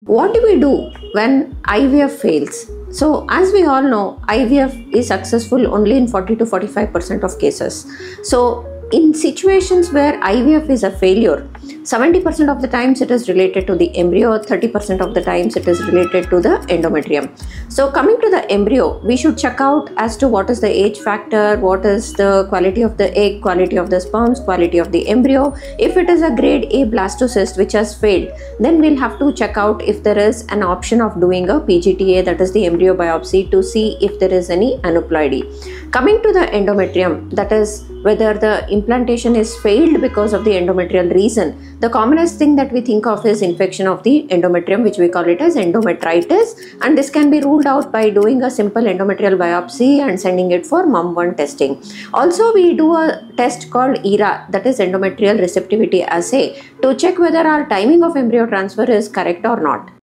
What do we do when IVF fails? So, as we all know, IVF is successful only in 40 to 45% of cases. So, in situations where IVF is a failure, 70% of the times it is related to the embryo, 30% of the times it is related to the endometrium. So coming to the embryo, we should check out as to what is the age factor, what is the quality of the egg, quality of the sperms, quality of the embryo. If it is a grade A blastocyst which has failed, then we'll have to check out if there is an option of doing a PGTA, that is the embryo biopsy, to see if there is any aneuploidy. Coming to the endometrium, that is whether the implantation is failed because of the endometrial reason, the commonest thing that we think of is infection of the endometrium, which we call it as endometritis, and this can be ruled out by doing a simple endometrial biopsy and sending it for MUM1 testing. Also, we do a test called ERA, that is endometrial receptivity assay, to check whether our timing of embryo transfer is correct or not.